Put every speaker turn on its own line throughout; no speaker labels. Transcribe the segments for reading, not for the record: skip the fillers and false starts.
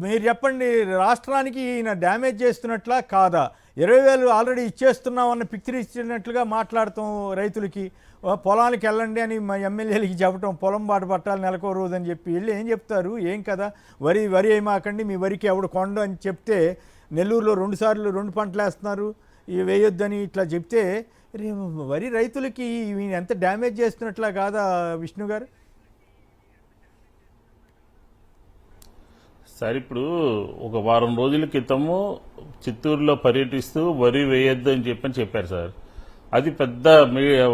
మీరు చెప్పండి, రాష్ట్రానికి ఈయన డ్యామేజ్ చేస్తున్నట్లా కాదా? 20,000 ఆల్రెడీ ఇచ్చేస్తున్నామన్న పిక్చర్ ఇచ్చినట్లుగా మాట్లాడతాం రైతులకి. పొలానికి వెళ్ళండి అని మా ఎమ్మెల్యేలకి చెప్పటం, పొలం బాట పట్టాలి నెలకో రోజు అని చెప్పి వెళ్ళి ఏం చెప్తారు? ఏం కదా, వరి ఏమాకండి, మీ వరికి ఎవడు కొండ అని చెప్తే నెల్లూరులో 2 సార్లు 2 పంటలు వేస్తున్నారు, ఇవి వేయొద్దని ఇట్లా చెప్తే వరి రైతులకి ఈయన ఎంత డ్యామేజ్ చేస్తున్నట్లా కాదా విష్ణు గారు?
సార్ ఇప్పుడు ఒక వారం రోజుల క్రితము చిత్తూరులో పర్యటిస్తూ వరి వేయొద్దు అని చెప్పారు సార్. అది పెద్ద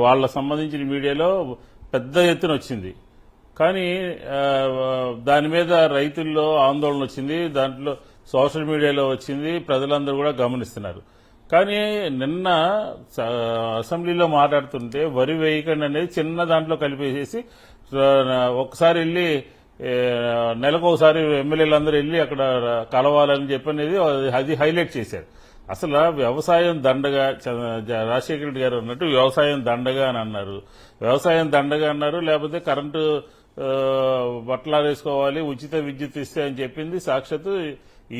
వాళ్ళ సంబంధించిన మీడియాలో పెద్ద ఎత్తున వచ్చింది. కానీ దాని మీద రైతుల్లో ఆందోళన వచ్చింది, దాంట్లో సోషల్ మీడియాలో వచ్చింది, ప్రజలందరూ కూడా గమనిస్తున్నారు. కానీ నిన్న అసెంబ్లీలో మాట్లాడుతుంటే వరి వేయకండి అనేది చిన్న దాంట్లో కలిపేసేసి ఒకసారి వెళ్ళి నెలకొకసారి ఎమ్మెల్యేలందరూ వెళ్ళి అక్కడ కలవాలని చెప్పనేది అది హైలైట్ చేశారు. అసలు వ్యవసాయం దండగా, రాజశేఖర రెడ్డి గారు అన్నట్టు వ్యవసాయం దండగా అని అన్నారు. వ్యవసాయం దండగా అన్నారు, లేకపోతే కరెంటు బట్టలారేసుకోవాలి, ఉచిత విద్యుత్ ఇస్తే అని చెప్పింది సాక్షాత్తు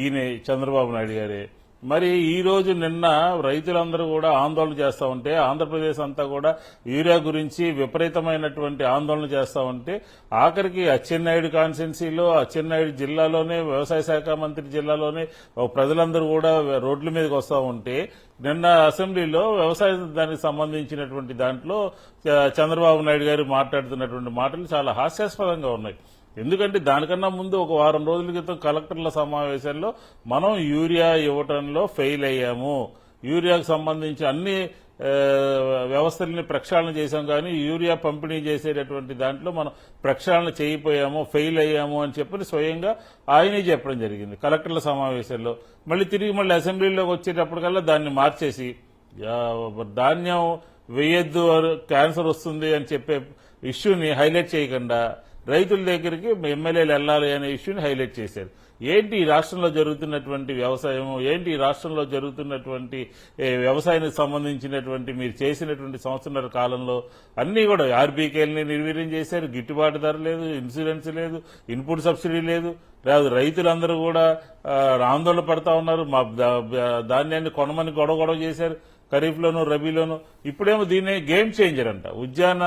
ఈయన చంద్రబాబు నాయుడు గారే. మరి ఈ రోజు నిన్న రైతులందరూ కూడా ఆందోళన చేస్తా ఉంటే, ఆంధ్రప్రదేశ్ అంతా కూడా యూరియా గురించి విపరీతమైనటువంటి ఆందోళన చేస్తా ఉంటే, ఆఖరికి అచ్చెన్నాయుడు కాన్స్టిట్యున్సీలో, అచ్చెన్నాయుడు జిల్లాలోనే, వ్యవసాయ శాఖ మంత్రి జిల్లాలోనే ప్రజలందరూ కూడా రోడ్ల మీదకి వస్తా ఉంటే, నిన్న అసెంబ్లీలో వ్యవసాయ దానికి సంబంధించినటువంటి దాంట్లో చంద్రబాబు నాయుడు గారు మాట్లాడుతున్నటువంటి మాటలు చాలా హాస్యాస్పదంగా ఉన్నాయి. ఎందుకంటే దానికన్నా ముందు ఒక వారం రోజుల క్రితం కలెక్టర్ల సమావేశాల్లో మనం యూరియా ఇవ్వటంలో ఫెయిల్ అయ్యాము, యూరియాకు సంబంధించి అన్ని వ్యవస్థల్ని ప్రక్షాళన చేశాం, కానీ యూరియా పంపిణీ చేసేటటువంటి దాంట్లో మనం ప్రక్షాళన చేయకపోయాము, ఫెయిల్ అయ్యాము అని చెప్పి స్వయంగా ఆయనే చెప్పడం జరిగింది కలెక్టర్ల సమావేశాల్లో. మళ్ళీ అసెంబ్లీలోకి వచ్చేటప్పటికల్లా దాన్ని మార్చేసి ధాన్యం వేయొద్దు, క్యాన్సర్ వస్తుంది అని చెప్పే ఇష్యూని హైలైట్ చేయకుండా రైతుల దగ్గరికి ఎమ్మెల్యేలు వెళ్లాలి అనే ఇష్యూని హైలైట్ చేశారు. ఏంటి ఈ రాష్ట్రంలో జరుగుతున్నటువంటి వ్యవసాయం, ఏంటి ఈ రాష్ట్రంలో జరుగుతున్నటువంటి వ్యవసాయానికి సంబంధించినటువంటి మీరు చేసినటువంటి సంవత్సరాల కాలంలో అన్ని కూడా ఆర్బీకేల్ని నిర్వీర్యం చేశారు. గిట్టుబాటు ధర లేదు, ఇన్సూరెన్స్ లేదు, ఇన్పుట్ సబ్సిడీ లేదు. రైతులందరూ కూడా ఆందోళన పడతా ఉన్నారు. మా ధాన్యాన్ని కొనమని గొడవ చేశారు ఖరీఫ్లోను, రబీలోను. ఇప్పుడేమో దీన్ని గేమ్ చేంజర్ అంట, ఉద్యాన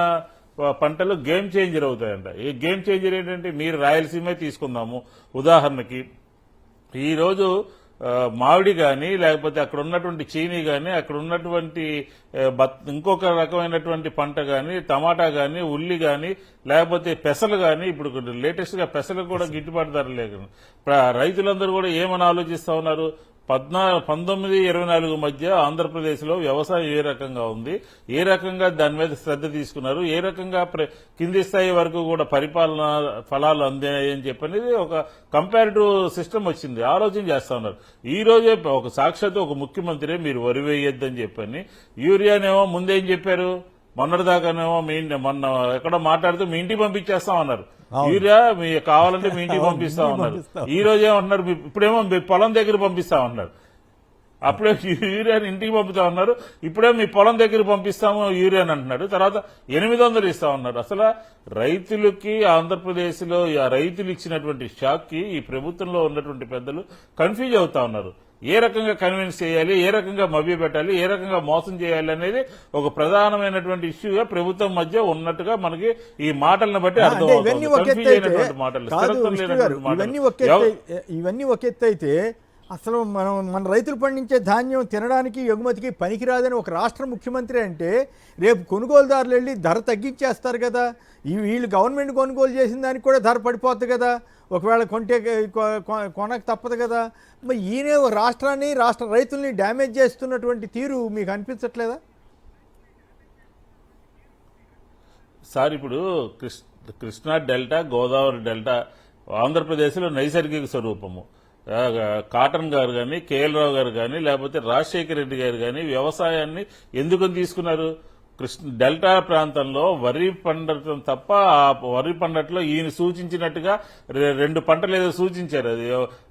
పంటలు గేమ్ చేంజర్ అవుతాయంట. ఈ గేమ్ చేంజర్ ఏంటంటే, మీరు రాయలసీమే తీసుకుందాము ఉదాహరణకి, ఈరోజు మామిడి కానీ, లేకపోతే అక్కడ ఉన్నటువంటి చీనీ కానీ, అక్కడ ఉన్నటువంటి ఇంకొక రకమైనటువంటి పంట కానీ, టమాటా కానీ, ఉల్లి కానీ, లేకపోతే పెసలు కానీ, ఇప్పుడు లేటెస్ట్ గా పెసలు కూడా గిట్టుబాటు ధర లేదు. రైతులందరూ కూడా ఏమని ఆలోచిస్తా ఉన్నారు? 19-24 మధ్య ఆంధ్రప్రదేశ్ లో వ్యవసాయం ఏ రకంగా ఉంది, ఏ రకంగా దాని మీద శ్రద్ధ తీసుకున్నారు, ఏ రకంగా కింది స్థాయి వరకు కూడా పరిపాలన ఫలాలు అందాయని చెప్పనేది ఒక కంపారిటివ్ సిస్టమ్ వచ్చింది. ఆలోచన చేస్తా ఉన్నారు. ఈ రోజే ఒక సాక్షాత్తు ఒక ముఖ్యమంత్రి మీరు వరి వేయొద్దని చెప్పని, యూరియానేమో ముందేం చెప్పారు, మొన్నటిదాకానేమో మొన్న ఎక్కడో మాట్లాడుతూ మీ ఇంటికి పంపించేస్తామన్నారు. యూరియా మీ కావాలంటే మీ ఇంటికి పంపిస్తామన్నారు. ఈ రోజు ఏమంటున్నారు, ఇప్పుడేమో మీ పొలం దగ్గర పంపిస్తామన్నారు. అప్పుడే యూరియాని ఇంటికి పంపుతామన్నారు, ఇప్పుడే మీ పొలం దగ్గర పంపిస్తాము యూరియాని అంటున్నారు. తర్వాత 800 ఇస్తామన్నారు. అసలు రైతులకి ఆంధ్రప్రదేశ్ లో రైతులు ఇచ్చినటువంటి షాక్ కి ఈ ప్రభుత్వంలో ఉన్నటువంటి పెద్దలు కన్ఫ్యూజ్ అవుతా ఉన్నారు. ఏ రకంగా కన్విన్స్ చేయాలి, ఏ రకంగా మభ్యపెట్టాలి, ఏ రకంగా మోసం చేయాలి అనేది ఒక ప్రధానమైనటువంటి ఇష్యూగా ప్రభుత్వం మధ్య ఉన్నట్టుగా మనకి ఈ మాటలను బట్టి అర్థమవుతుంది.
ఇవన్నీ ఒక ఎత్తు అయితే, అసలు మన రైతులు పండించే ధాన్యం తినడానికి ఎగుమతికి పనికిరాదని ఒక రాష్ట్ర ముఖ్యమంత్రి అంటే, రేపు కొనుగోలుదారులు వెళ్ళి ధర తగ్గించేస్తారు కదా. వీళ్ళు గవర్నమెంట్ కొనుగోలు చేసిన దానికి కూడా ధర పడిపోద్ది కదా, ఒకవేళ కొంటే కొనక తప్పదు కదా. మరి ఈయనే రాష్ట్రాన్ని, రాష్ట్ర రైతుల్ని డ్యామేజ్ చేస్తున్నటువంటి తీరు మీకు అనిపించట్లేదా
సార్? ఇప్పుడు కృష్ణా డెల్టా, గోదావరి డెల్టా ఆంధ్రప్రదేశ్లో నైసర్గిక స్వరూపము. కాటన్ గారు కానీ, కేఎల్ రావు గారు కానీ, లేకపోతే రాజశేఖర రెడ్డి గారు కానీ వ్యవసాయాన్ని ఎందుకని తీసుకున్నారు? డెల్టా ప్రాంతంలో వరి పండటం తప్ప, ఆ వరి పండట్లో ఈయన సూచించినట్టుగా 2 పంటలు ఏదో సూచించారు. అది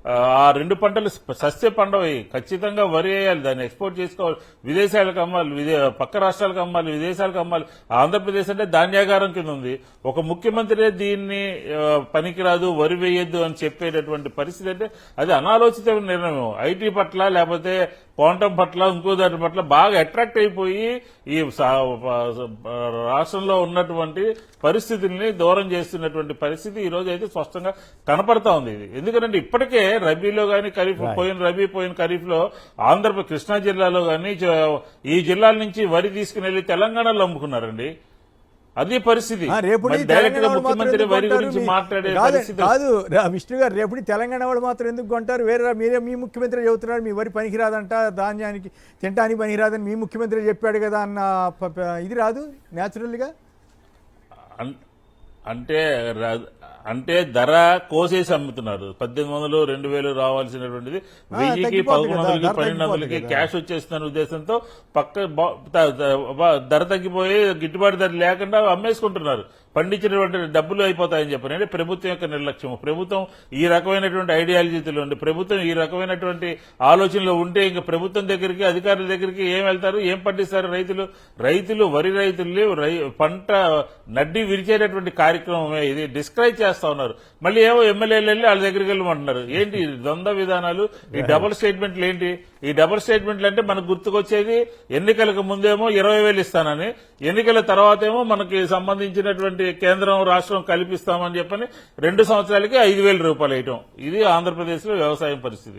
ఆ రెండు పంటలు సస్య పండవి, ఖచ్చితంగా వరి వేయాలి, దాన్ని ఎక్స్పోర్ట్ చేసుకోవాలి, విదేశాలకు అమ్మాలి, పక్క రాష్ట్రాలకు అమ్మాలి, విదేశాలకు అమ్మాలి. ఆంధ్రప్రదేశ్ అంటే ధాన్యాగారం కింద ఉంది. ఒక ముఖ్యమంత్రి దీన్ని పనికిరాదు, వరి వేయొద్దు అని చెప్పేటటువంటి పరిస్థితి అంటే అది అనాలోచిత నిర్ణయం. ఐటీ పట్ల లేకపోతే క్వాంటం పట్ల ఇంకో దాని పట్ల బాగా అట్రాక్ట్ అయిపోయి ఈ రాష్ట్రంలో ఉన్నటువంటి పరిస్థితుల్ని దూరం చేస్తున్నటువంటి పరిస్థితి ఈ రోజు అయితే స్పష్టంగా కనపడతా ఉంది. ఇది ఎందుకంటే ఇప్పటికే రబీలో గానీ ఖరీఫ్ పోయిన ఖరీఫ్ లో ఆంధ్రప్రదేశ్ కృష్ణా జిల్లాలో గానీ ఈ జిల్లాల నుంచి వరి తీసుకుని వెళ్లి తెలంగాణలో అమ్ముకున్నారండి. అదే పరిస్థితి. డైరెక్ట్ గా ముఖ్యమంత్రి వరి గురించి మాట్లాడే పరిస్థితి
కాదు. విష్ణు గారు, రేపు తెలంగాణ వాళ్ళు మాత్రం ఎందుకు కొంటారు? మీరే మీ ముఖ్యమంత్రి చెబుతున్నారు మీ వరి పనికిరాదంట, ధాన్యానికి తినడానికి పనికిరాదని మీ ముఖ్యమంత్రి చెప్పాడు కదా అన్న ఇది రాదు న్యాచురల్గా.
అంటే ధర కోసేసి అమ్ముతున్నారు. 1800, 2000 రావాల్సినటువంటిది 1000కి, 1100కి, 1200కి క్యాష్ వచ్చేస్తున్న ఉద్దేశంతో ధర తగ్గిపోయి గిట్టుబాటు ధర లేకుండా అమ్మేసుకుంటున్నారు. పండించినటువంటి డబ్బులు అయిపోతాయని చెప్పని అంటే ప్రభుత్వం యొక్క నిర్లక్ష్యం. ప్రభుత్వం ఈ రకమైనటువంటి ఐడియాలజీలో ఉండి, ప్రభుత్వం ఈ రకమైనటువంటి ఆలోచనలో ఉంటే ఇంకా ప్రభుత్వం దగ్గరికి, అధికారుల దగ్గరికి ఏం వెళ్తారు, ఏం పండిస్తారు? రైతులు వరి రైతుల్ని పంట నడ్డి విరిచేటటువంటి కార్యక్రమమే ఇది. డిస్కరేజ్ చేస్తా ఉన్నారు. మళ్ళీ ఏవో ఎమ్మెల్యేలు వెళ్ళి వాళ్ళ దగ్గరికి వెళ్ళమంటున్నారు. ఏంటి ద్వంద్వ విధానాలు, ఈ డబుల్ స్టేట్మెంట్లు ఏంటి? ఈ డబుల్ స్టేట్మెంట్లు అంటే మనకు గుర్తుకొచ్చేది ఎన్నికలకు ముందేమో 20,000 ఇస్తానని, ఎన్నికల తర్వాతేమో మనకి సంబంధించినటువంటి కేంద్రం రాష్ట్రం కల్పిస్తామని చెప్పని 2 సంవత్సరాలకి 5,000 రూపాయలు వేయటం. ఇది ఆంధ్రప్రదేశ్ లో వ్యవసాయం పరిస్థితి.